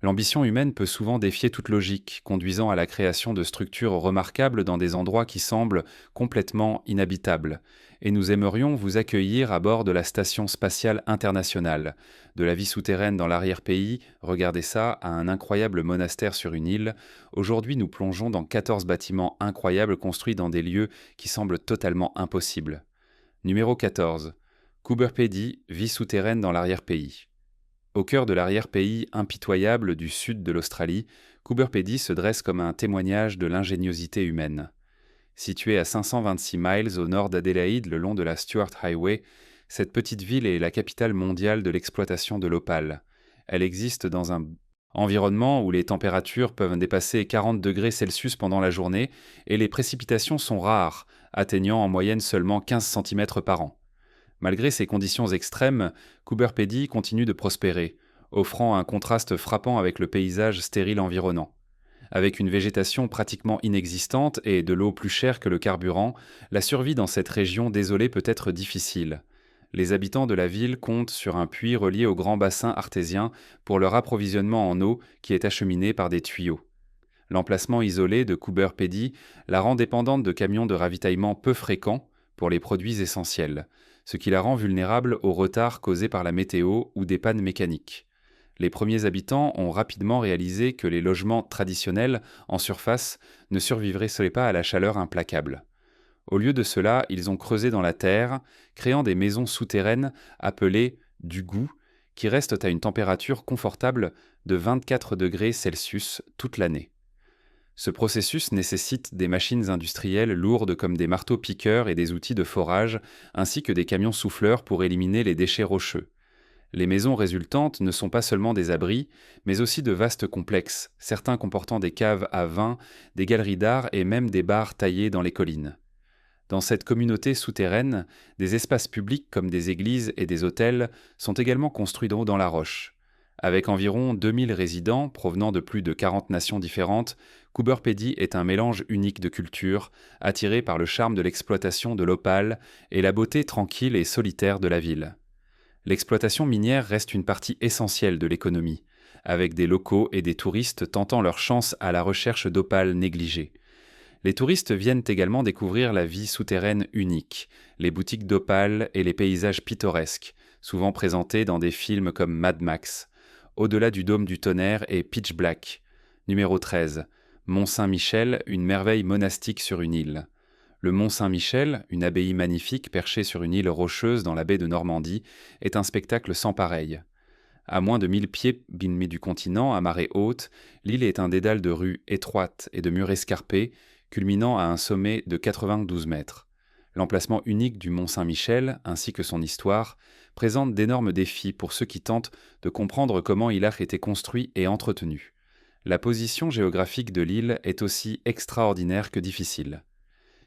L'ambition humaine peut souvent défier toute logique, conduisant à la création de structures remarquables dans des endroits qui semblent complètement inhabitables. Et nous aimerions vous accueillir à bord de la Station spatiale internationale. De la vie souterraine dans l'arrière-pays, regardez ça, à un incroyable monastère sur une île. Aujourd'hui, nous plongeons dans 14 bâtiments incroyables construits dans des lieux qui semblent totalement impossibles. Numéro 14. Coober Pedy, vie souterraine dans l'arrière-pays. Au cœur de l'arrière-pays impitoyable du sud de l'Australie, Coober Pedy se dresse comme un témoignage de l'ingéniosité humaine. Située à 526 miles au nord d'Adélaïde le long de la Stuart Highway, cette petite ville est la capitale mondiale de l'exploitation de l'opale. Elle existe dans un environnement où les températures peuvent dépasser 40 degrés Celsius pendant la journée et les précipitations sont rares, atteignant en moyenne seulement 15 centimètres par an. Malgré ces conditions extrêmes, Coober Pedy continue de prospérer, offrant un contraste frappant avec le paysage stérile environnant. Avec une végétation pratiquement inexistante et de l'eau plus chère que le carburant, la survie dans cette région désolée peut être difficile. Les habitants de la ville comptent sur un puits relié au grand bassin artésien pour leur approvisionnement en eau qui est acheminé par des tuyaux. L'emplacement isolé de Coober Pedy la rend dépendante de camions de ravitaillement peu fréquents pour les produits essentiels, ce qui la rend vulnérable aux retards causés par la météo ou des pannes mécaniques. Les premiers habitants ont rapidement réalisé que les logements traditionnels, en surface, ne survivraient pas à la chaleur implacable. Au lieu de cela, ils ont creusé dans la terre, créant des maisons souterraines appelées du goût, qui restent à une température confortable de 24 degrés Celsius toute l'année. Ce processus nécessite des machines industrielles lourdes comme des marteaux-piqueurs et des outils de forage, ainsi que des camions souffleurs pour éliminer les déchets rocheux. Les maisons résultantes ne sont pas seulement des abris, mais aussi de vastes complexes, certains comportant des caves à vin, des galeries d'art et même des bars taillés dans les collines. Dans cette communauté souterraine, des espaces publics comme des églises et des hôtels sont également construits dans la roche. Avec environ 2000 résidents provenant de plus de 40 nations différentes, Coober Pedy est un mélange unique de cultures, attiré par le charme de l'exploitation de l'opale et la beauté tranquille et solitaire de la ville. L'exploitation minière reste une partie essentielle de l'économie, avec des locaux et des touristes tentant leur chance à la recherche d'opale négligée. Les touristes viennent également découvrir la vie souterraine unique, les boutiques d'opale et les paysages pittoresques, souvent présentés dans des films comme Mad Max. Au-delà du dôme du tonnerre et Pitch Black. Numéro 13. Mont Saint-Michel, une merveille monastique sur une île. Le Mont Saint-Michel, une abbaye magnifique perchée sur une île rocheuse dans la baie de Normandie, est un spectacle sans pareil. À moins de 1000 pieds du continent, à marée haute, l'île est un dédale de rues étroites et de murs escarpés, culminant à un sommet de 92 mètres. L'emplacement unique du Mont Saint-Michel, ainsi que son histoire, présente d'énormes défis pour ceux qui tentent de comprendre comment il a été construit et entretenu. La position géographique de l'île est aussi extraordinaire que difficile.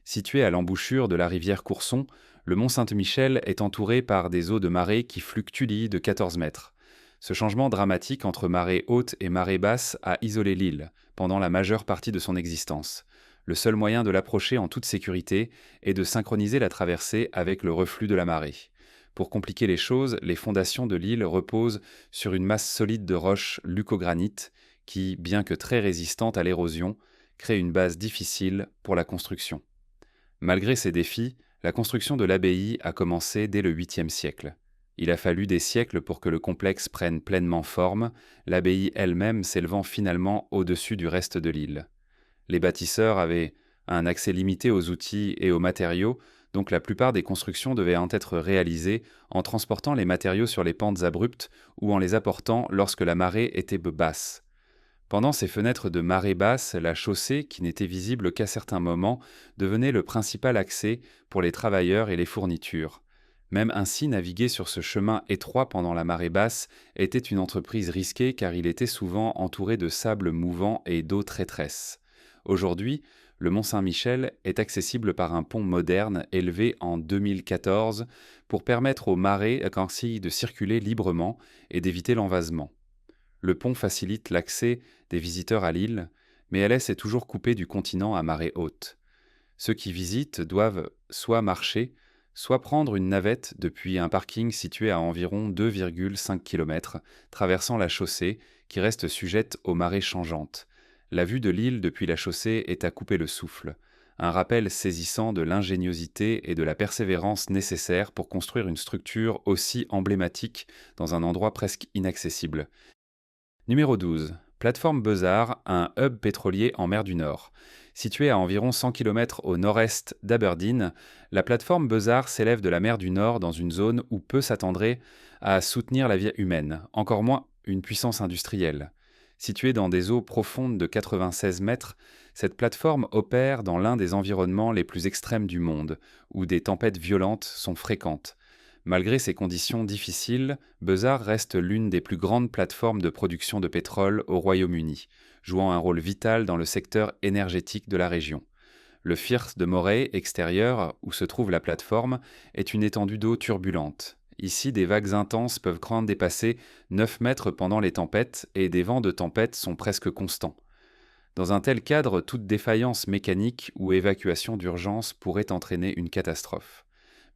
Situé à l'embouchure de la rivière Courson, le Mont Saint-Michel est entouré par des eaux de marée qui fluctuent de 14 mètres. Ce changement dramatique entre marée haute et marée basse a isolé l'île pendant la majeure partie de son existence. Le seul moyen de l'approcher en toute sécurité est de synchroniser la traversée avec le reflux de la marée. Pour compliquer les choses, les fondations de l'île reposent sur une masse solide de roches leucogranite qui, bien que très résistante à l'érosion, crée une base difficile pour la construction. Malgré ces défis, la construction de l'abbaye a commencé dès le 8e siècle. Il a fallu des siècles pour que le complexe prenne pleinement forme, l'abbaye elle-même s'élevant finalement au-dessus du reste de l'île. Les bâtisseurs avaient un accès limité aux outils et aux matériaux, donc la plupart des constructions devaient en être réalisées en transportant les matériaux sur les pentes abruptes ou en les apportant lorsque la marée était basse. Pendant ces fenêtres de marée basse, la chaussée, qui n'était visible qu'à certains moments, devenait le principal accès pour les travailleurs et les fournitures. Même ainsi, naviguer sur ce chemin étroit pendant la marée basse était une entreprise risquée car il était souvent entouré de sable mouvant et d'eau traîtresse. Aujourd'hui, le Mont Saint-Michel est accessible par un pont moderne élevé en 2014 pour permettre aux marées ainsi de circuler librement et d'éviter l'envasement. Le pont facilite l'accès des visiteurs à l'île, mais elle est toujours coupée du continent à marée haute. Ceux qui visitent doivent soit marcher, soit prendre une navette depuis un parking situé à environ 2,5 km, traversant la chaussée qui reste sujette aux marées changeantes. La vue de l'île depuis la chaussée est à couper le souffle. Un rappel saisissant de l'ingéniosité et de la persévérance nécessaires pour construire une structure aussi emblématique dans un endroit presque inaccessible. Numéro 12. Plateforme Bezard, un hub pétrolier en mer du Nord. Située à environ 100 km au nord-est d'Aberdeen, la plateforme Bezard s'élève de la mer du Nord dans une zone où peu s'attendraient à soutenir la vie humaine, encore moins une puissance industrielle. Située dans des eaux profondes de 96 mètres, cette plateforme opère dans l'un des environnements les plus extrêmes du monde, où des tempêtes violentes sont fréquentes. Malgré ces conditions difficiles, Bezard reste l'une des plus grandes plateformes de production de pétrole au Royaume-Uni, jouant un rôle vital dans le secteur énergétique de la région. Le Firth de Moray extérieur, où se trouve la plateforme, est une étendue d'eau turbulente. Ici, des vagues intenses peuvent craindre dépasser 9 mètres pendant les tempêtes et des vents de tempête sont presque constants. Dans un tel cadre, toute défaillance mécanique ou évacuation d'urgence pourrait entraîner une catastrophe.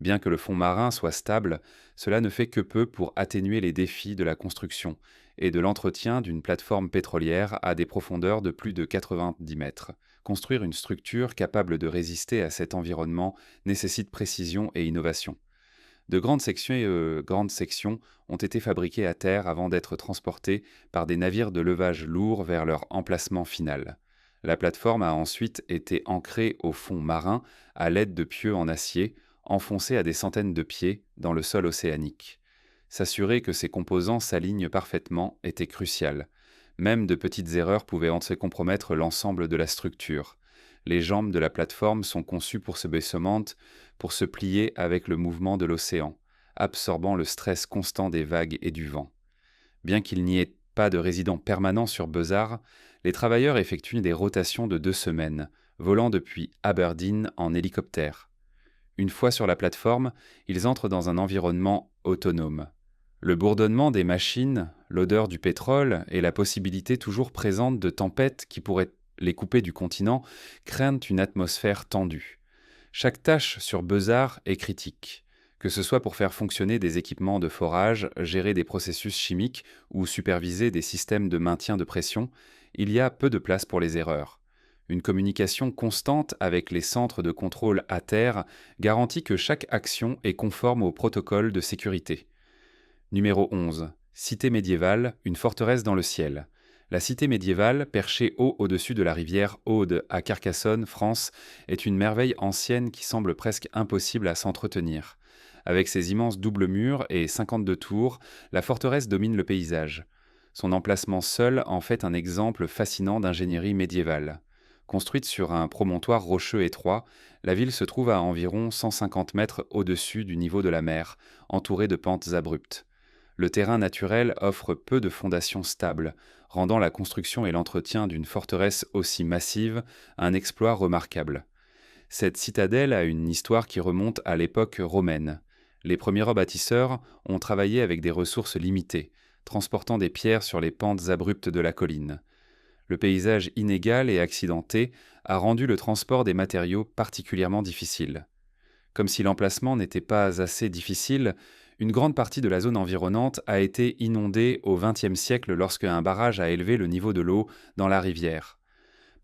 Bien que le fond marin soit stable, cela ne fait que peu pour atténuer les défis de la construction et de l'entretien d'une plateforme pétrolière à des profondeurs de plus de 90 mètres. Construire une structure capable de résister à cet environnement nécessite précision et innovation. De grandes sections ont été fabriquées à terre avant d'être transportées par des navires de levage lourds vers leur emplacement final. La plateforme a ensuite été ancrée au fond marin à l'aide de pieux en acier, enfoncés à des centaines de pieds dans le sol océanique. S'assurer que ces composants s'alignent parfaitement était crucial. Même de petites erreurs pouvaient en compromettre l'ensemble de la structure. Les jambes de la plateforme sont conçues pour se baissement, pour se plier avec le mouvement de l'océan, absorbant le stress constant des vagues et du vent. Bien qu'il n'y ait pas de résidents permanents sur Bezard, les travailleurs effectuent des rotations de 2 semaines, volant depuis Aberdeen en hélicoptère. Une fois sur la plateforme, ils entrent dans un environnement autonome. Le bourdonnement des machines, l'odeur du pétrole et la possibilité toujours présente de tempêtes qui pourraient les couper du continent craignent une atmosphère tendue. Chaque tâche sur Bezard est critique, que ce soit pour faire fonctionner des équipements de forage, gérer des processus chimiques ou superviser des systèmes de maintien de pression, il y a peu de place pour les erreurs. Une communication constante avec les centres de contrôle à terre garantit que chaque action est conforme au protocole de sécurité. Numéro 11. Cité médiévale, une forteresse dans le ciel. La cité médiévale, perchée haut au-dessus de la rivière Aude à Carcassonne, France, est une merveille ancienne qui semble presque impossible à s'entretenir. Avec ses immenses doubles murs et 52 tours, la forteresse domine le paysage. Son emplacement seul en fait un exemple fascinant d'ingénierie médiévale. Construite sur un promontoire rocheux étroit, la ville se trouve à environ 150 mètres au-dessus du niveau de la mer, entourée de pentes abruptes. Le terrain naturel offre peu de fondations stables, rendant la construction et l'entretien d'une forteresse aussi massive un exploit remarquable. Cette citadelle a une histoire qui remonte à l'époque romaine. Les premiers bâtisseurs ont travaillé avec des ressources limitées, transportant des pierres sur les pentes abruptes de la colline. Le paysage inégal et accidenté a rendu le transport des matériaux particulièrement difficile. Comme si l'emplacement n'était pas assez difficile, une grande partie de la zone environnante a été inondée au XXe siècle lorsque un barrage a élevé le niveau de l'eau dans la rivière.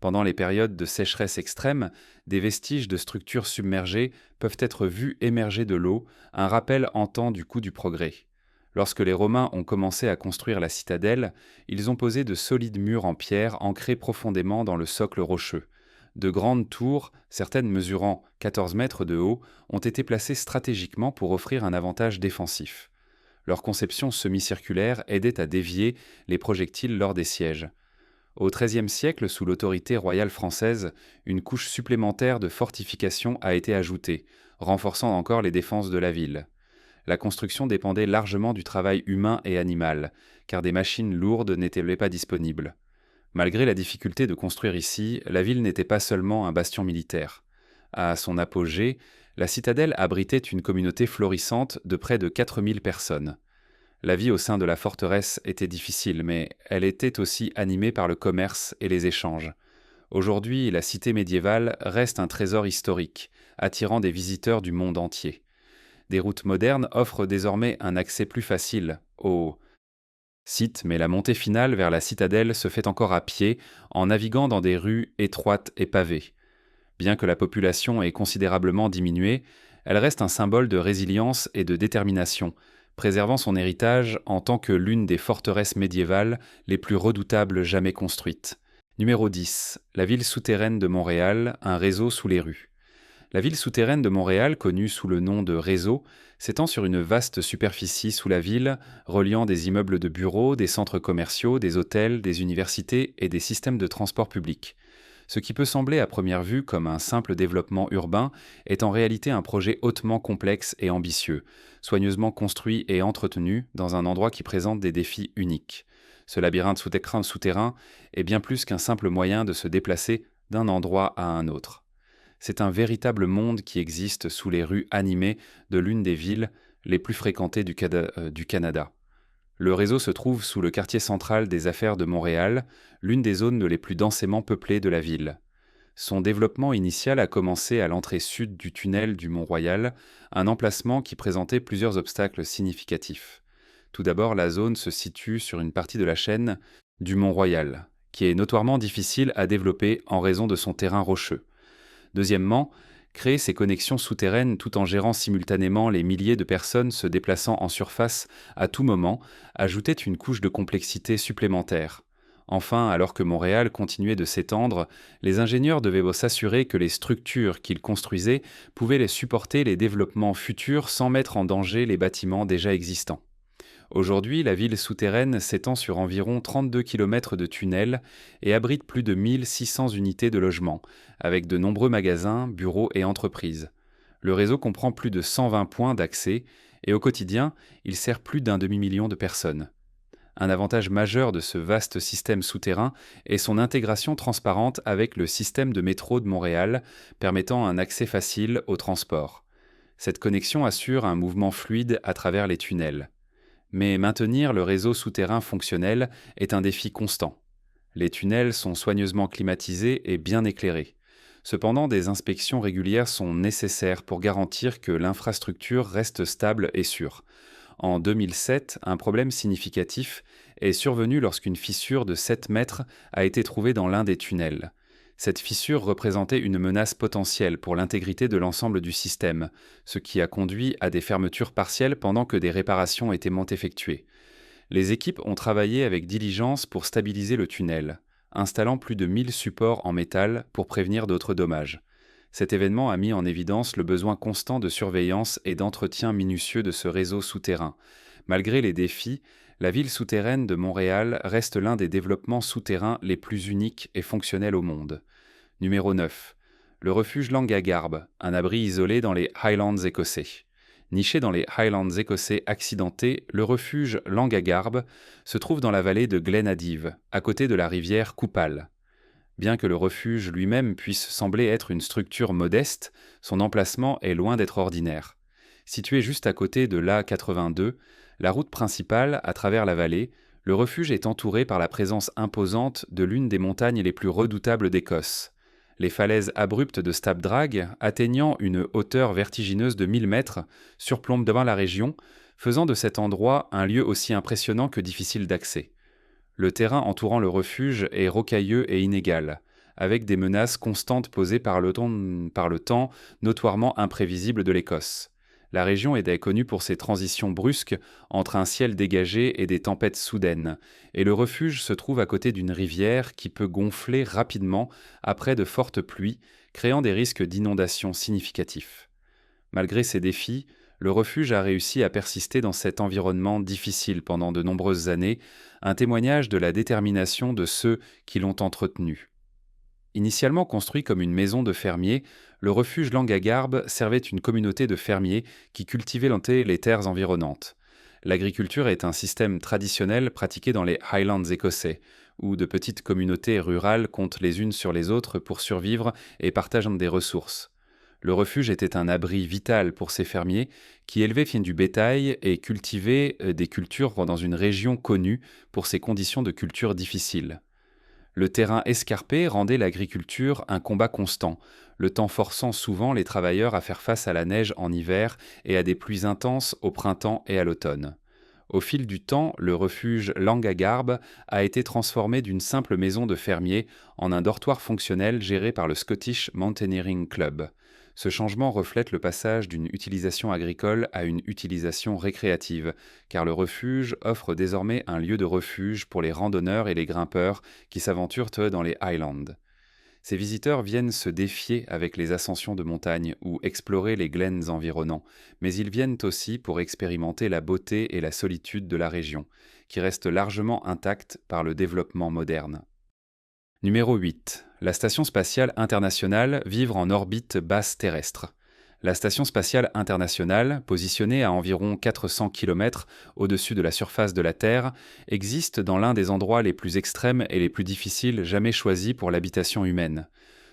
Pendant les périodes de sécheresse extrême, des vestiges de structures submergées peuvent être vus émerger de l'eau, un rappel en temps du coup du progrès. Lorsque les Romains ont commencé à construire la citadelle, ils ont posé de solides murs en pierre ancrés profondément dans le socle rocheux. De grandes tours, certaines mesurant 14 mètres de haut, ont été placées stratégiquement pour offrir un avantage défensif. Leur conception semi-circulaire aidait à dévier les projectiles lors des sièges. Au XIIIe siècle, sous l'autorité royale française, une couche supplémentaire de fortification a été ajoutée, renforçant encore les défenses de la ville. La construction dépendait largement du travail humain et animal, car des machines lourdes n'étaient pas disponibles. Malgré la difficulté de construire ici, la ville n'était pas seulement un bastion militaire. À son apogée, la citadelle abritait une communauté florissante de près de 4000 personnes. La vie au sein de la forteresse était difficile, mais elle était aussi animée par le commerce et les échanges. Aujourd'hui, la cité médiévale reste un trésor historique, attirant des visiteurs du monde entier. Des routes modernes offrent désormais un accès plus facile aux Cite, mais la montée finale vers la citadelle se fait encore à pied, en naviguant dans des rues étroites et pavées. Bien que la population ait considérablement diminué, elle reste un symbole de résilience et de détermination, préservant son héritage en tant que l'une des forteresses médiévales les plus redoutables jamais construites. Numéro 10. La ville souterraine de Montréal, un réseau sous les rues. La ville souterraine de Montréal, connue sous le nom de réseau, s'étend sur une vaste superficie sous la ville, reliant des immeubles de bureaux, des centres commerciaux, des hôtels, des universités et des systèmes de transport public. Ce qui peut sembler à première vue comme un simple développement urbain est en réalité un projet hautement complexe et ambitieux, soigneusement construit et entretenu dans un endroit qui présente des défis uniques. Ce labyrinthe souterrain est bien plus qu'un simple moyen de se déplacer d'un endroit à un autre. C'est un véritable monde qui existe sous les rues animées de l'une des villes les plus fréquentées du Canada. Le réseau se trouve sous le quartier central des affaires de Montréal, l'une des zones les plus densément peuplées de la ville. Son développement initial a commencé à l'entrée sud du tunnel du Mont-Royal, un emplacement qui présentait plusieurs obstacles significatifs. Tout d'abord, la zone se situe sur une partie de la chaîne du Mont-Royal, qui est notoirement difficile à développer en raison de son terrain rocheux. Deuxièmement, créer ces connexions souterraines tout en gérant simultanément les milliers de personnes se déplaçant en surface à tout moment ajoutait une couche de complexité supplémentaire. Enfin, alors que Montréal continuait de s'étendre, les ingénieurs devaient s'assurer que les structures qu'ils construisaient pouvaient les supporter les développements futurs sans mettre en danger les bâtiments déjà existants. Aujourd'hui, la ville souterraine s'étend sur environ 32 km de tunnels et abrite plus de 1600 unités de logement, avec de nombreux magasins, bureaux et entreprises. Le réseau comprend plus de 120 points d'accès et au quotidien, il sert plus d'un demi-million de personnes. Un avantage majeur de ce vaste système souterrain est son intégration transparente avec le système de métro de Montréal, permettant un accès facile au transport. Cette connexion assure un mouvement fluide à travers les tunnels. Mais maintenir le réseau souterrain fonctionnel est un défi constant. Les tunnels sont soigneusement climatisés et bien éclairés. Cependant, des inspections régulières sont nécessaires pour garantir que l'infrastructure reste stable et sûre. En 2007, un problème significatif est survenu lorsqu'une fissure de 7 mètres a été trouvée dans l'un des tunnels. Cette fissure représentait une menace potentielle pour l'intégrité de l'ensemble du système, ce qui a conduit à des fermetures partielles pendant que des réparations étaient effectuées. Les équipes ont travaillé avec diligence pour stabiliser le tunnel, installant plus de 1000 supports en métal pour prévenir d'autres dommages. Cet événement a mis en évidence le besoin constant de surveillance et d'entretien minutieux de ce réseau souterrain. Malgré les défis, la ville souterraine de Montréal reste l'un des développements souterrains les plus uniques et fonctionnels au monde. Numéro 9. Le refuge Langagarbe, un abri isolé dans les Highlands écossais. Niché dans les Highlands écossais accidentés, le refuge Langagarbe se trouve dans la vallée de Glenadive, à côté de la rivière Coupal. Bien que le refuge lui-même puisse sembler être une structure modeste, son emplacement est loin d'être ordinaire. Situé juste à côté de l'A82, la route principale à travers la vallée, le refuge est entouré par la présence imposante de l'une des montagnes les plus redoutables d'Écosse. Les falaises abruptes de Stapdrag, atteignant une hauteur vertigineuse de 1000 mètres, surplombent devant la région, faisant de cet endroit un lieu aussi impressionnant que difficile d'accès. Le terrain entourant le refuge est rocailleux et inégal, avec des menaces constantes posées par le temps notoirement imprévisible de l'Écosse. La région est connue pour ses transitions brusques entre un ciel dégagé et des tempêtes soudaines, et le refuge se trouve à côté d'une rivière qui peut gonfler rapidement après de fortes pluies, créant des risques d'inondation significatifs. Malgré ces défis, le refuge a réussi à persister dans cet environnement difficile pendant de nombreuses années, un témoignage de la détermination de ceux qui l'ont entretenu. Initialement construit comme une maison de fermiers, le refuge Langagarbe servait une communauté de fermiers qui cultivaient les terres environnantes. L'agriculture est un système traditionnel pratiqué dans les Highlands écossais, où de petites communautés rurales comptent les unes sur les autres pour survivre et partagent des ressources. Le refuge était un abri vital pour ces fermiers qui élevaient du bétail et cultivaient des cultures dans une région connue pour ses conditions de culture difficiles. Le terrain escarpé rendait l'agriculture un combat constant, le temps forçant souvent les travailleurs à faire face à la neige en hiver et à des pluies intenses au printemps et à l'automne. Au fil du temps, le refuge Langagarb a été transformé d'une simple maison de fermier en un dortoir fonctionnel géré par le Scottish Mountaineering Club. Ce changement reflète le passage d'une utilisation agricole à une utilisation récréative, car le refuge offre désormais un lieu de refuge pour les randonneurs et les grimpeurs qui s'aventurent dans les Highlands. Ces visiteurs viennent se défier avec les ascensions de montagne ou explorer les glenns environnants, mais ils viennent aussi pour expérimenter la beauté et la solitude de la région, qui reste largement intacte par le développement moderne. Numéro 8. La Station spatiale internationale vivre en orbite basse terrestre. La Station spatiale internationale, positionnée à environ 400 km au-dessus de la surface de la Terre, existe dans l'un des endroits les plus extrêmes et les plus difficiles jamais choisis pour l'habitation humaine.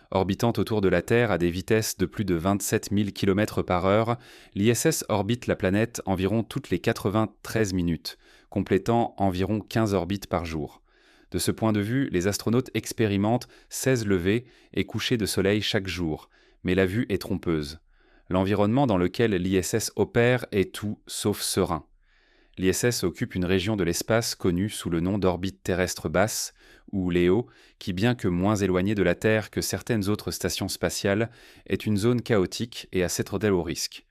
Orbitant autour de la Terre à des vitesses de plus de 27 000 km par heure, l'ISS orbite la planète environ toutes les 93 minutes, complétant environ 15 orbites par jour. De ce point de vue, les astronautes expérimentent 16 levées et couchers de soleil chaque jour, mais la vue est trompeuse. L'environnement dans lequel l'ISS opère est tout sauf serein. L'ISS occupe une région de l'espace connue sous le nom d'orbite terrestre basse, ou LEO, qui bien que moins éloignée de la Terre que certaines autres stations spatiales, est une zone chaotique et assez trop haut risque.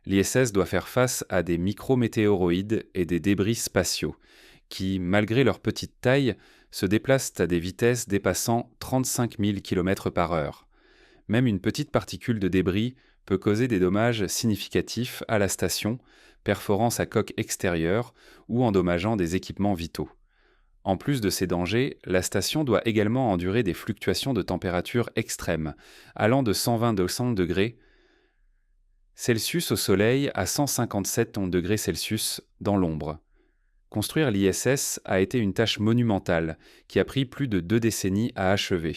L'ISS doit faire face à des micrométéoroïdes et des débris spatiaux, qui, malgré leur petite taille, se déplacent à des vitesses dépassant 35 000 km par heure. Même une petite particule de débris peut causer des dommages significatifs à la station, perforant sa coque extérieure ou endommageant des équipements vitaux. En plus de ces dangers, la station doit également endurer des fluctuations de température extrêmes, allant de 120 degrés Celsius au soleil à 157 degrés Celsius dans l'ombre. Construire l'ISS a été une tâche monumentale qui a pris plus de 2 décennies à achever.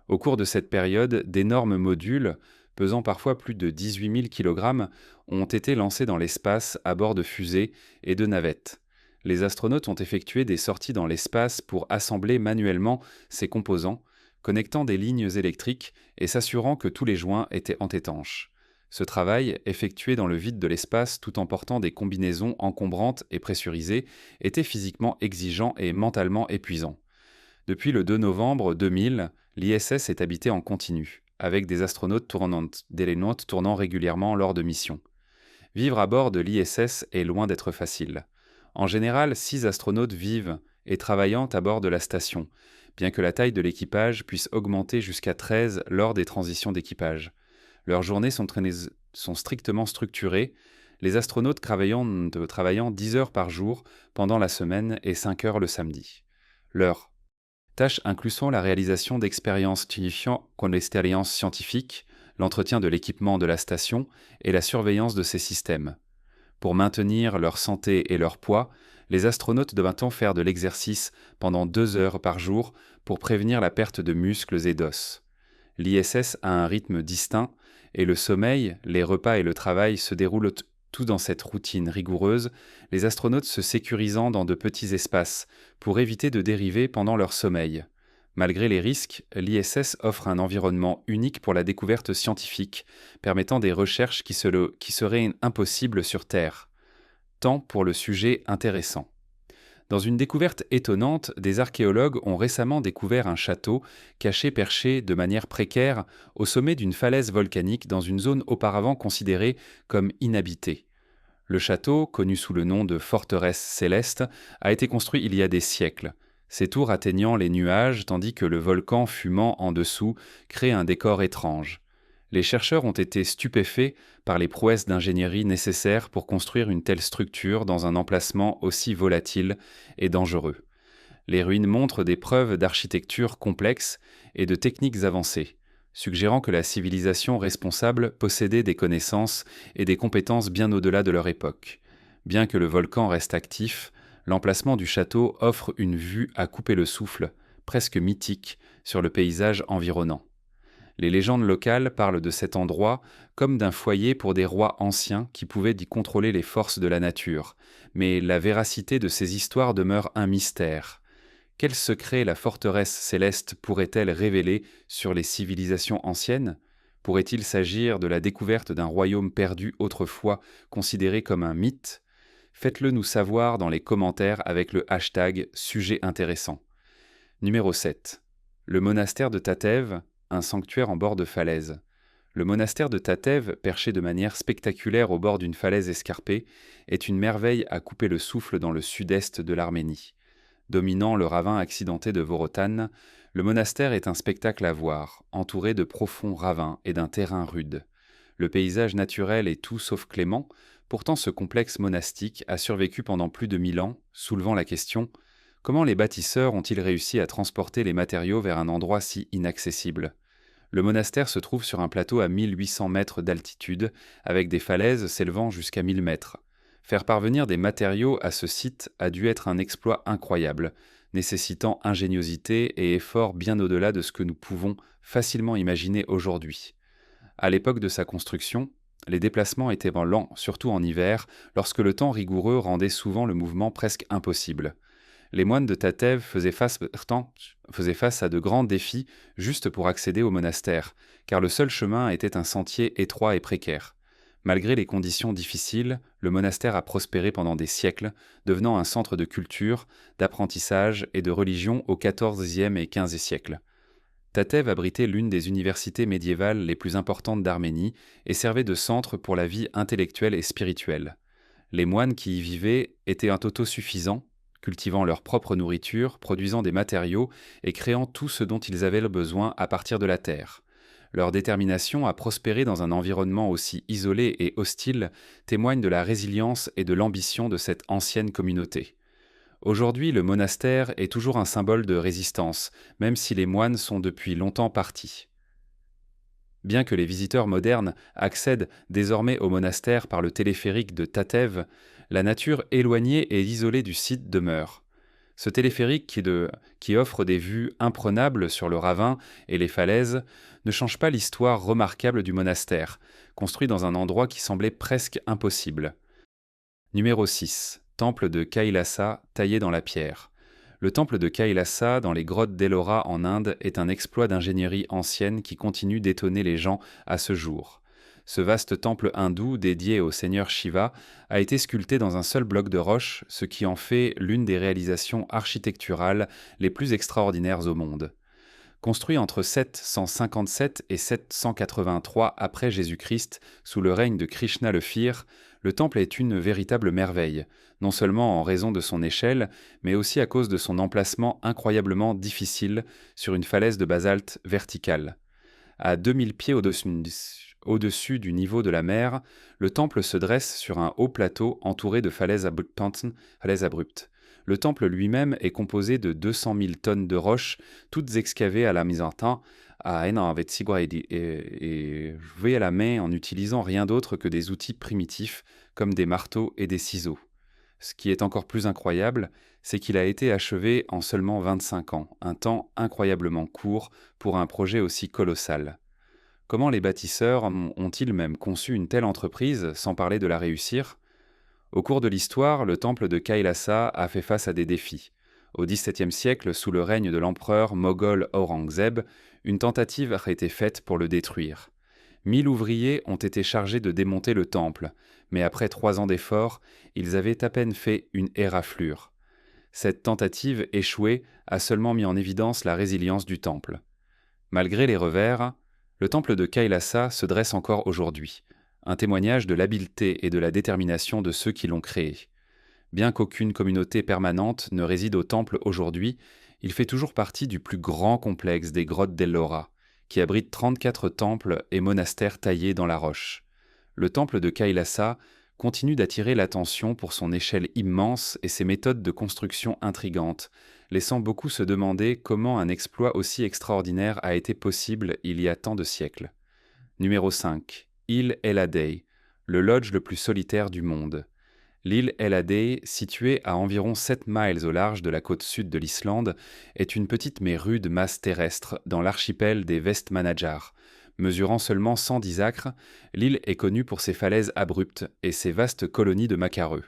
Au cours de cette période, d'énormes modules, pesant parfois plus de 18 000 kg, ont été lancés dans l'espace à bord de fusées et de navettes. Les astronautes ont effectué des sorties dans l'espace pour assembler manuellement ces composants, connectant des lignes électriques et s'assurant que tous les joints étaient anti-étanches. Ce travail, effectué dans le vide de l'espace tout en portant des combinaisons encombrantes et pressurisées, était physiquement exigeant et mentalement épuisant. Depuis le 2 novembre 2000, l'ISS est habité en continu, avec des astronautes tournant régulièrement lors de missions. Vivre à bord de l'ISS est loin d'être facile. En général, 6 astronautes vivent et travaillent à bord de la station, bien que la taille de l'équipage puisse augmenter jusqu'à 13 lors des transitions d'équipage. Leurs journées sont strictement structurées, les astronautes travaillant 10 heures par jour pendant la semaine et 5 heures le samedi. Leurs tâches incluant la réalisation d'expériences scientifiques, l'entretien de l'équipement de la station et la surveillance de ses systèmes. Pour maintenir leur santé et leur poids, les astronautes doivent faire de l'exercice pendant 2 heures par jour pour prévenir la perte de muscles et d'os. L'ISS a un rythme distinct et le sommeil, les repas et le travail se déroulent tout dans cette routine rigoureuse, les astronautes se sécurisant dans de petits espaces pour éviter de dériver pendant leur sommeil. Malgré les risques, l'ISS offre un environnement unique pour la découverte scientifique, permettant des recherches qui seraient impossibles sur Terre. Tant pour le sujet intéressant. Dans une découverte étonnante, des archéologues ont récemment découvert un château perché de manière précaire au sommet d'une falaise volcanique dans une zone auparavant considérée comme inhabitée. Le château, connu sous le nom de forteresse céleste, a été construit il y a des siècles, ses tours atteignant les nuages tandis que le volcan fumant en dessous crée un décor étrange. Les chercheurs ont été stupéfaits par les prouesses d'ingénierie nécessaires pour construire une telle structure dans un emplacement aussi volatile et dangereux. Les ruines montrent des preuves d'architecture complexe et de techniques avancées, suggérant que la civilisation responsable possédait des connaissances et des compétences bien au-delà de leur époque. Bien que le volcan reste actif, l'emplacement du château offre une vue à couper le souffle, presque mythique, sur le paysage environnant. Les légendes locales parlent de cet endroit comme d'un foyer pour des rois anciens qui pouvaient y contrôler les forces de la nature, mais la véracité de ces histoires demeure un mystère. Quel secret la forteresse céleste pourrait-elle révéler sur les civilisations anciennes ? Pourrait-il s'agir de la découverte d'un royaume perdu autrefois considéré comme un mythe ? Faites-le nous savoir dans les commentaires avec le hashtag sujet intéressant. Numéro 7. Le monastère de Tatev, un sanctuaire en bord de falaise. Le monastère de Tatev, perché de manière spectaculaire au bord d'une falaise escarpée, est une merveille à couper le souffle dans le sud-est de l'Arménie. Dominant le ravin accidenté de Vorotan, le monastère est un spectacle à voir, entouré de profonds ravins et d'un terrain rude. Le paysage naturel est tout sauf clément, pourtant ce complexe monastique a survécu pendant plus de 1000 ans, soulevant la question: comment les bâtisseurs ont-ils réussi à transporter les matériaux vers un endroit si inaccessible? Le monastère se trouve sur un plateau à 1800 mètres d'altitude, avec des falaises s'élevant jusqu'à 1000 mètres. Faire parvenir des matériaux à ce site a dû être un exploit incroyable, nécessitant ingéniosité et effort bien au-delà de ce que nous pouvons facilement imaginer aujourd'hui. À l'époque de sa construction, les déplacements étaient lents, surtout en hiver, lorsque le temps rigoureux rendait souvent le mouvement presque impossible. Les moines de Tatev faisaient face à de grands défis juste pour accéder au monastère, car le seul chemin était un sentier étroit et précaire. Malgré les conditions difficiles, le monastère a prospéré pendant des siècles, devenant un centre de culture, d'apprentissage et de religion au XIVe et XVe siècle. Tatev abritait l'une des universités médiévales les plus importantes d'Arménie et servait de centre pour la vie intellectuelle et spirituelle. Les moines qui y vivaient étaient autosuffisants, cultivant leur propre nourriture, produisant des matériaux et créant tout ce dont ils avaient le besoin à partir de la terre. Leur détermination à prospérer dans un environnement aussi isolé et hostile témoigne de la résilience et de l'ambition de cette ancienne communauté. Aujourd'hui, le monastère est toujours un symbole de résistance, même si les moines sont depuis longtemps partis. Bien que les visiteurs modernes accèdent désormais au monastère par le téléphérique de Tatev, la nature éloignée et isolée du site demeure. Ce téléphérique qui offre des vues imprenables sur le ravin et les falaises ne change pas l'histoire remarquable du monastère, construit dans un endroit qui semblait presque impossible. Numéro 6. Temple de Kailasa taillé dans la pierre. Le temple de Kailasa dans les grottes d'Ellora en Inde est un exploit d'ingénierie ancienne qui continue d'étonner les gens à ce jour. Ce vaste temple hindou dédié au seigneur Shiva a été sculpté dans un seul bloc de roche, ce qui en fait l'une des réalisations architecturales les plus extraordinaires au monde. Construit entre 757 et 783 après Jésus-Christ, sous le règne de Krishna le Fir, le temple est une véritable merveille, non seulement en raison de son échelle, mais aussi à cause de son emplacement incroyablement difficile sur une falaise de basalte verticale. À 2000 pieds au-dessus du niveau de la mer, le temple se dresse sur un haut plateau entouré de falaises abruptes. Le temple lui-même est composé de 200 000 tonnes de roches, toutes excavées à la mise en temps, et jouées à la main en n'utilisant rien d'autre que des outils primitifs, comme des marteaux et des ciseaux. Ce qui est encore plus incroyable, c'est qu'il a été achevé en seulement 25 ans, un temps incroyablement court pour un projet aussi colossal. Comment les bâtisseurs ont-ils même conçu une telle entreprise sans parler de la réussir ? Au cours de l'histoire, le temple de Kailasa a fait face à des défis. Au XVIIe siècle, sous le règne de l'empereur moghol Aurangzeb, une tentative a été faite pour le détruire. 1000 ouvriers ont été chargés de démonter le temple, mais après 3 ans d'efforts, ils avaient à peine fait une éraflure. Cette tentative échouée a seulement mis en évidence la résilience du temple. Malgré les revers, le temple de Kailasa se dresse encore aujourd'hui, un témoignage de l'habileté et de la détermination de ceux qui l'ont créé. Bien qu'aucune communauté permanente ne réside au temple aujourd'hui, il fait toujours partie du plus grand complexe des grottes d'Ellora, qui abrite 34 temples et monastères taillés dans la roche. Le temple de Kailasa continue d'attirer l'attention pour son échelle immense et ses méthodes de construction intrigantes, laissant beaucoup se demander comment un exploit aussi extraordinaire a été possible il y a tant de siècles. Numéro 5. Île Eladey, le lodge le plus solitaire du monde. L'île Eladey, située à environ 7 miles au large de la côte sud de l'Islande, est une petite mais rude masse terrestre dans l'archipel des Vestmannaeyjar. Mesurant seulement 110 acres, l'île est connue pour ses falaises abruptes et ses vastes colonies de macareux.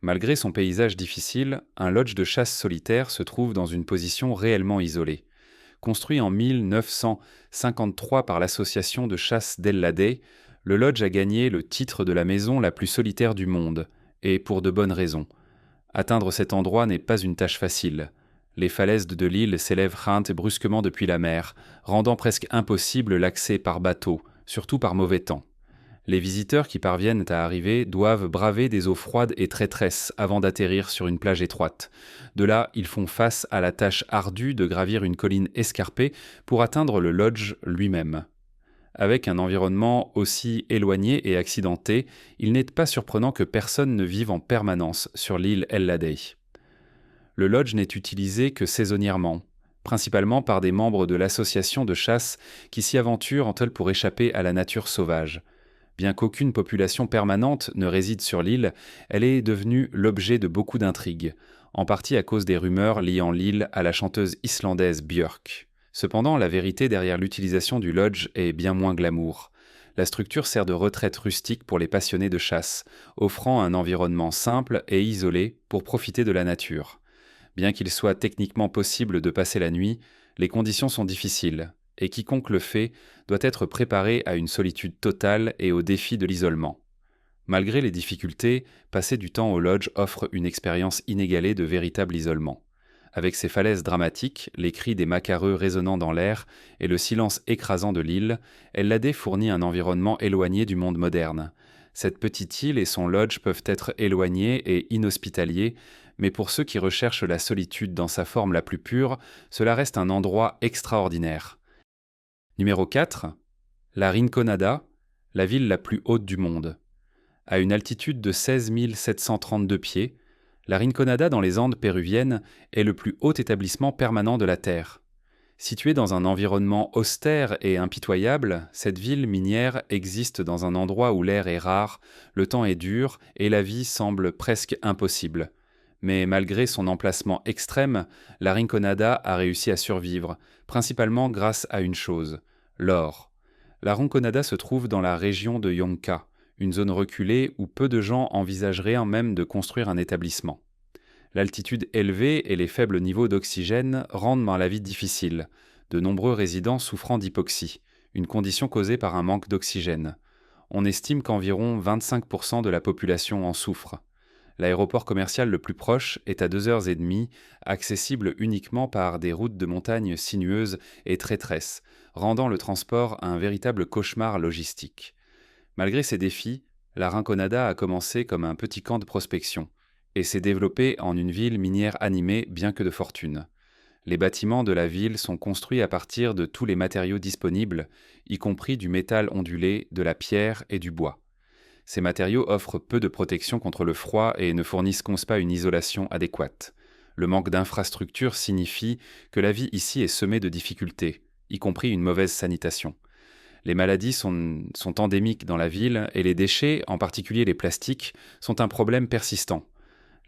Malgré son paysage difficile, un lodge de chasse solitaire se trouve dans une position réellement isolée. Construit en 1953 par l'association de chasse d'Eladey, le lodge a gagné le titre de la maison la plus solitaire du monde, et pour de bonnes raisons. Atteindre cet endroit n'est pas une tâche facile. Les falaises de l'île s'élèvent reintes brusquement depuis la mer, rendant presque impossible l'accès par bateau, surtout par mauvais temps. Les visiteurs qui parviennent à arriver doivent braver des eaux froides et traîtresses avant d'atterrir sur une plage étroite. De là, ils font face à la tâche ardue de gravir une colline escarpée pour atteindre le lodge lui-même. Avec un environnement aussi éloigné et accidenté, il n'est pas surprenant que personne ne vive en permanence sur l'île Elladeh. Le lodge n'est utilisé que saisonnièrement, principalement par des membres de l'association de chasse qui s'y aventurent en tel pour échapper à la nature sauvage. Bien qu'aucune population permanente ne réside sur l'île, elle est devenue l'objet de beaucoup d'intrigues, en partie à cause des rumeurs liant l'île à la chanteuse islandaise Björk. Cependant, la vérité derrière l'utilisation du lodge est bien moins glamour. La structure sert de retraite rustique pour les passionnés de chasse, offrant un environnement simple et isolé pour profiter de la nature. Bien qu'il soit techniquement possible de passer la nuit, les conditions sont difficiles, et quiconque le fait doit être préparé à une solitude totale et au défi de l'isolement. Malgré les difficultés, passer du temps au lodge offre une expérience inégalée de véritable isolement. Avec ses falaises dramatiques, les cris des macareux résonnant dans l'air et le silence écrasant de l'île, Elladeh fournit un environnement éloigné du monde moderne. Cette petite île et son lodge peuvent être éloignés et inhospitaliers, mais pour ceux qui recherchent la solitude dans sa forme la plus pure, cela reste un endroit extraordinaire. Numéro 4. La Rinconada, la ville la plus haute du monde. À une altitude de 16 732 pieds, la Rinconada dans les Andes péruviennes est le plus haut établissement permanent de la Terre. Située dans un environnement austère et impitoyable, cette ville minière existe dans un endroit où l'air est rare, le temps est dur et la vie semble presque impossible. Mais malgré son emplacement extrême, la Rinconada a réussi à survivre, principalement grâce à une chose, l'or. La Rinconada se trouve dans la région de Yonca, une zone reculée où peu de gens envisageraient même de construire un établissement. L'altitude élevée et les faibles niveaux d'oxygène rendent la vie difficile, de nombreux résidents souffrant d'hypoxie, une condition causée par un manque d'oxygène. On estime qu'environ 25% de la population en souffre. L'aéroport commercial le plus proche est à 2h30, accessible uniquement par des routes de montagne sinueuses et traîtresses, rendant le transport un véritable cauchemar logistique. Malgré ces défis, la Rinconada a commencé comme un petit camp de prospection et s'est développée en une ville minière animée bien que de fortune. Les bâtiments de la ville sont construits à partir de tous les matériaux disponibles, y compris du métal ondulé, de la pierre et du bois. Ces matériaux offrent peu de protection contre le froid et ne fournissent pas une isolation adéquate. Le manque d'infrastructures signifie que la vie ici est semée de difficultés, y compris une mauvaise sanitation. Les maladies sont endémiques dans la ville et les déchets, en particulier les plastiques, sont un problème persistant.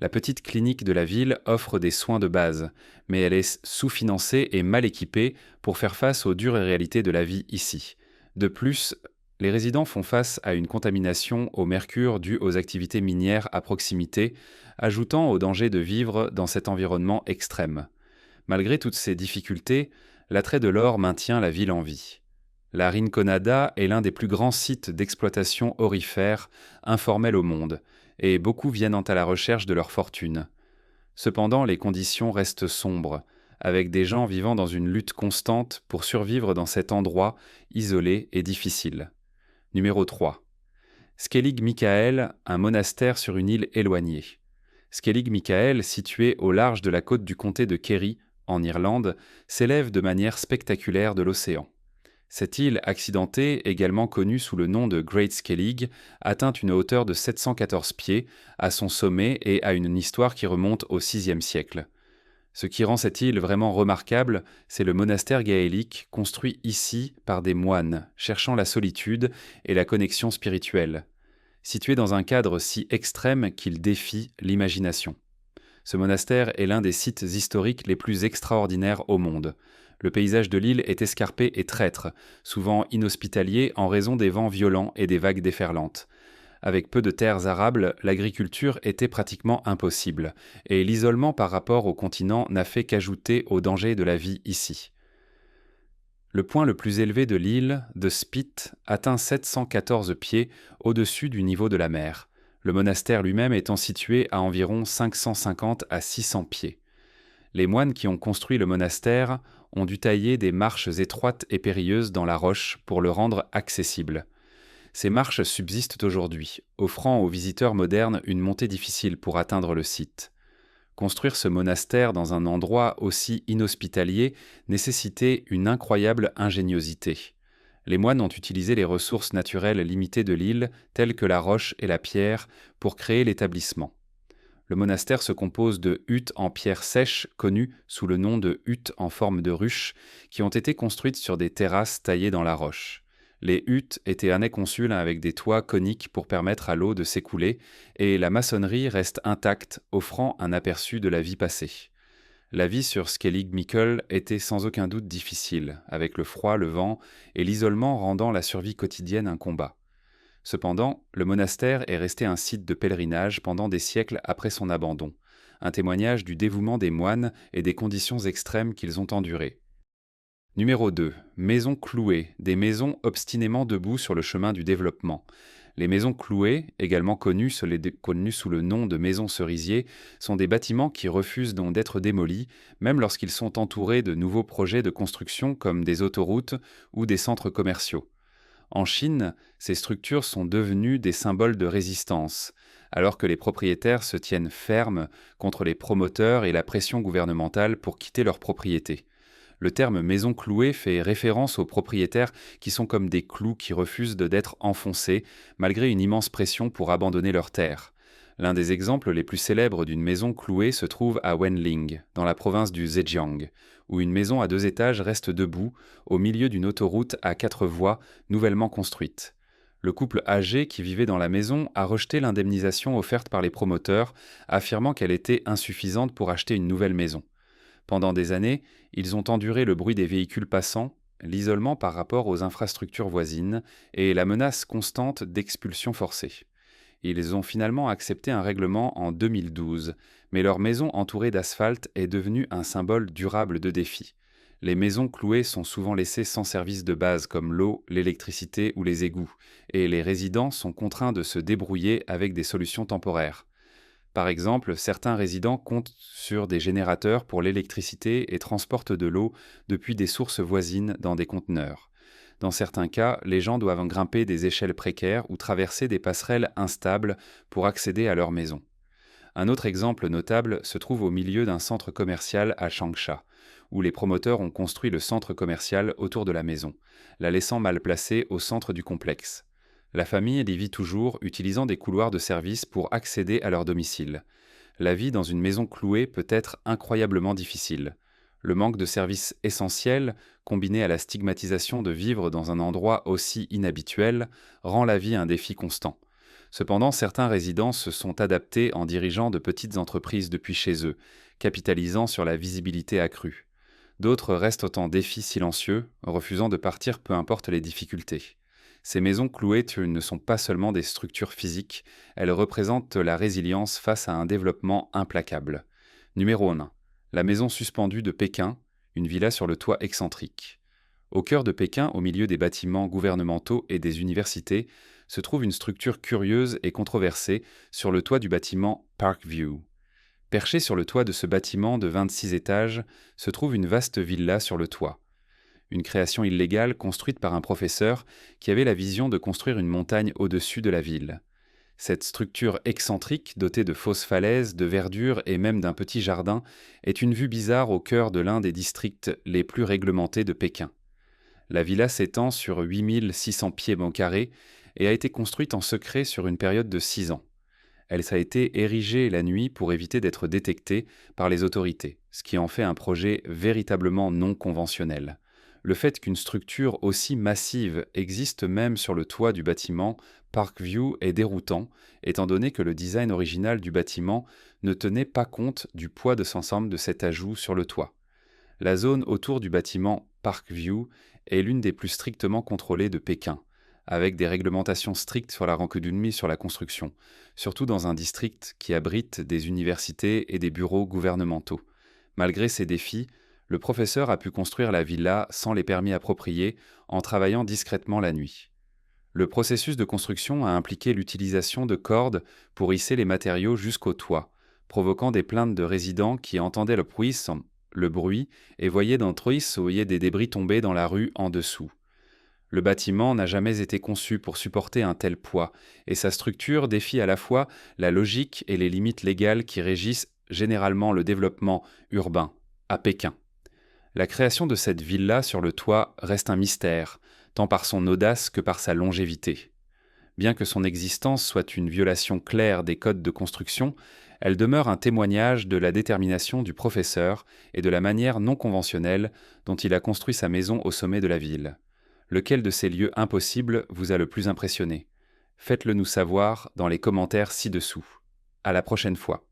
La petite clinique de la ville offre des soins de base, mais elle est sous-financée et mal équipée pour faire face aux dures réalités de la vie ici. De plus, les résidents font face à une contamination au mercure due aux activités minières à proximité, ajoutant au danger de vivre dans cet environnement extrême. Malgré toutes ces difficultés, l'attrait de l'or maintient la ville en vie. La Rinconada est l'un des plus grands sites d'exploitation aurifère informels au monde, et beaucoup viennent à la recherche de leur fortune. Cependant, les conditions restent sombres, avec des gens vivant dans une lutte constante pour survivre dans cet endroit isolé et difficile. Numéro 3. Skellig Michael, un monastère sur une île éloignée. Skellig Michael, situé au large de la côte du comté de Kerry, en Irlande, s'élève de manière spectaculaire de l'océan. Cette île accidentée, également connue sous le nom de Great Skellig, atteint une hauteur de 714 pieds à son sommet et a une histoire qui remonte au VIe siècle. Ce qui rend cette île vraiment remarquable, c'est le monastère gaélique construit ici par des moines, cherchant la solitude et la connexion spirituelle, situé dans un cadre si extrême qu'il défie l'imagination. Ce monastère est l'un des sites historiques les plus extraordinaires au monde. Le paysage de l'île est escarpé et traître, souvent inhospitalier en raison des vents violents et des vagues déferlantes. Avec peu de terres arables, l'agriculture était pratiquement impossible, et l'isolement par rapport au continent n'a fait qu'ajouter au danger de la vie ici. Le point le plus élevé de l'île, de Spit, atteint 714 pieds au-dessus du niveau de la mer. le monastère lui-même étant situé à environ 550 à 600 pieds. Les moines qui ont construit le monastère ont dû tailler des marches étroites et périlleuses dans la roche pour le rendre accessible. Ces marches subsistent aujourd'hui, offrant aux visiteurs modernes une montée difficile pour atteindre le site. Construire ce monastère dans un endroit aussi inhospitalier nécessitait une incroyable ingéniosité. Les moines ont utilisé les ressources naturelles limitées de l'île, telles que la roche et la pierre, pour créer l'établissement. Le monastère se compose de huttes en pierre sèche, connues sous le nom de huttes en forme de ruche, qui ont été construites sur des terrasses taillées dans la roche. Les huttes étaient anéconsules avec des toits coniques pour permettre à l'eau de s'écouler, et la maçonnerie reste intacte, offrant un aperçu de la vie passée. La vie sur Skellig Mikkel était sans aucun doute difficile, avec le froid, le vent et l'isolement rendant la survie quotidienne un combat. Cependant, le monastère est resté un site de pèlerinage pendant des siècles après son abandon, un témoignage du dévouement des moines et des conditions extrêmes qu'ils ont endurées. Numéro 2. Maisons clouées, des maisons obstinément debout sur le chemin du développement. Les maisons clouées, également connues sous le nom de maisons cerisiers, sont des bâtiments qui refusent donc d'être démolis, même lorsqu'ils sont entourés de nouveaux projets de construction comme des autoroutes ou des centres commerciaux. En Chine, ces structures sont devenues des symboles de résistance, alors que les propriétaires se tiennent fermes contre les promoteurs et la pression gouvernementale pour quitter leurs propriétés. Le terme maison clouée fait référence aux propriétaires qui sont comme des clous qui refusent d'être enfoncés malgré une immense pression pour abandonner leurs terres. L'un des exemples les plus célèbres d'une maison clouée se trouve à Wenling, dans la province du Zhejiang, où une maison à 2 étages reste debout au milieu d'une autoroute à 4 voies nouvellement construite. Le couple âgé qui vivait dans la maison a rejeté l'indemnisation offerte par les promoteurs, affirmant qu'elle était insuffisante pour acheter une nouvelle maison. Pendant des années, ils ont enduré le bruit des véhicules passants, l'isolement par rapport aux infrastructures voisines et la menace constante d'expulsion forcée. Ils ont finalement accepté un règlement en 2012, mais leur maison entourée d'asphalte est devenue un symbole durable de défi. Les maisons clouées sont souvent laissées sans service de base comme l'eau, l'électricité ou les égouts, et les résidents sont contraints de se débrouiller avec des solutions temporaires. Par exemple, certains résidents comptent sur des générateurs pour l'électricité et transportent de l'eau depuis des sources voisines dans des conteneurs. Dans certains cas, les gens doivent grimper des échelles précaires ou traverser des passerelles instables pour accéder à leur maison. Un autre exemple notable se trouve au milieu d'un centre commercial à Changsha, où les promoteurs ont construit le centre commercial autour de la maison, la laissant mal placée au centre du complexe. La famille y vit toujours, utilisant des couloirs de service pour accéder à leur domicile. La vie dans une maison clouée peut être incroyablement difficile. Le manque de services essentiels, combiné à la stigmatisation de vivre dans un endroit aussi inhabituel, rend la vie un défi constant. Cependant, certains résidents se sont adaptés en dirigeant de petites entreprises depuis chez eux, capitalisant sur la visibilité accrue. D'autres restent en défi silencieux, refusant de partir peu importe les difficultés. Ces maisons clouées ne sont pas seulement des structures physiques, elles représentent la résilience face à un développement implacable. Numéro 1. La maison suspendue de Pékin, une villa sur le toit excentrique. Au cœur de Pékin, au milieu des bâtiments gouvernementaux et des universités, se trouve une structure curieuse et controversée sur le toit du bâtiment Parkview. Perché sur le toit de ce bâtiment de 26 étages, se trouve une vaste villa sur le toit. Une création illégale construite par un professeur qui avait la vision de construire une montagne au-dessus de la ville. Cette structure excentrique, dotée de fausses falaises, de verdure et même d'un petit jardin, est une vue bizarre au cœur de l'un des districts les plus réglementés de Pékin. La villa s'étend sur 8600 pieds carrés et a été construite en secret sur une période de 6 ans. Elle a été érigée la nuit pour éviter d'être détectée par les autorités, ce qui en fait un projet véritablement non conventionnel. Le fait qu'une structure aussi massive existe même sur le toit du bâtiment Parkview est déroutant, étant donné que le design original du bâtiment ne tenait pas compte du poids de l'ensemble de cet ajout sur le toit. La zone autour du bâtiment Parkview est l'une des plus strictement contrôlées de Pékin, avec des réglementations strictes sur la rancune sur la construction, surtout dans un district qui abrite des universités et des bureaux gouvernementaux. Malgré ces défis, le professeur a pu construire la villa sans les permis appropriés en travaillant discrètement la nuit. Le processus de construction a impliqué l'utilisation de cordes pour hisser les matériaux jusqu'au toit, provoquant des plaintes de résidents qui entendaient le bruit et voyaient d'entre eux des débris tomber dans la rue en dessous. Le bâtiment n'a jamais été conçu pour supporter un tel poids, et sa structure défie à la fois la logique et les limites légales qui régissent généralement le développement urbain, à Pékin. La création de cette villa sur le toit reste un mystère, tant par son audace que par sa longévité. Bien que son existence soit une violation claire des codes de construction, elle demeure un témoignage de la détermination du professeur et de la manière non conventionnelle dont il a construit sa maison au sommet de la ville. Lequel de ces lieux impossibles vous a le plus impressionné? Faites-le nous savoir dans les commentaires ci-dessous. À la prochaine fois.